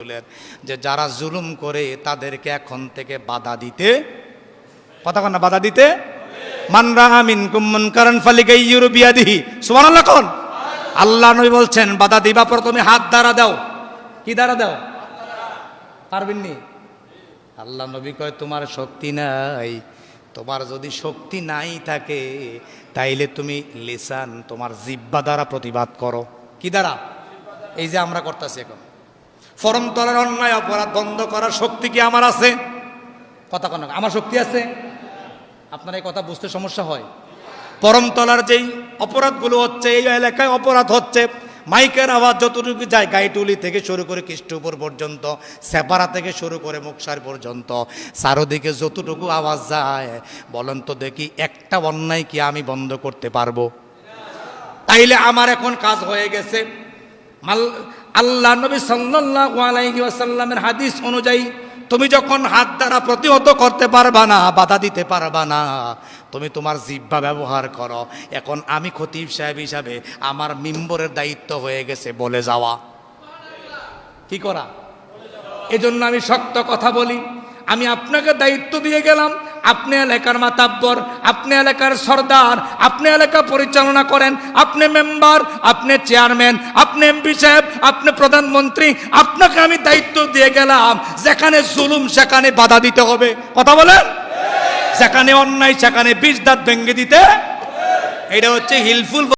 যে যারা জুলুম করে তাদেরকে এখন থেকে বাধা দিতে, কথা কন না, বাধা দিতে। মান রাআ মিনকুম মুনকারান ফালিগাইয়িরু বিয়াদিহি, সুবহানাল্লাহ কোন। আল্লাহ নবী বলছেন বাধা দিবা প্রথমে হাত দ্বারা দাও। কি দ্বারা দাও? পারবেননি? আল্লাহ নবী কয় তোমার শক্তি নাই। তোমার যদি শক্তি নাই থাকে তাইলে তুমি লিসান, তোমার জিহ্বা দ্বারা প্রতিবাদ করো। কি দ্বারা? এই যে আমরা করতেছি এখন, ফরম তলার অন্যায় অপরাধ বন্ধ করার শক্তি কি আমার আছে? কথা কোন, আমার শক্তি আছে? আপনার এই কথা বুঝতে সমস্যা হয়? পরম তলার যেই অপরাধগুলো হচ্ছে, এই এলাকায় অপরাধ হচ্ছে, মাইকের আওয়াজ যতটুকু যায়, গাইটুলি থেকে শুরু করে কৃষ্ণপুর পর্যন্ত, সেপারা থেকে শুরু করে মুকসার পর্যন্ত, চারোদিকে যতটুকু আওয়াজ যায়, বলেন তো দেখি একটা অন্যায় কি আমি বন্ধ করতে পারবো? তাইলে আমার এখন কাজ হয়ে গেছে। আল্লাহ নবী সাল্লাল্লাহু আলাইহি ওয়াসাল্লামের হাদিস অনুযায়ী তুমি যখন হাত দ্বারা প্রতিহত করতে পারবা না, বাধা দিতে পারবা না, তুমি তোমার জিহ্বা ব্যবহার করো। এখন আমি খতিব সাহেব হিসাবে আমার মিম্বরের দায়িত্ব হয়ে গেছে বলে যাওয়া। কি করা? এজন্য আমি শক্ত কথা বলি। আমি আপনাকে দায়িত্ব দিয়ে গেলাম, আপনি এলাকার মাতাব্বর, আপনি এলাকার সর্দার, আপনি এলাকা পরিচালনা করেন, আপনি মেম্বার, আপনি চেয়ারম্যান, আপনি এমপি সাহেব, আপনি প্রধানমন্ত্রী, আপনাকে আমি দায়িত্ব দিয়ে গেলাম যেখানে জুলুম সেখানে বাধা দিতে হবে। কথা বলেন? যেখানে অন্যায় সেখানে 20 দাঁত ভেঙে দিতে। এটা হচ্ছে হিলফুল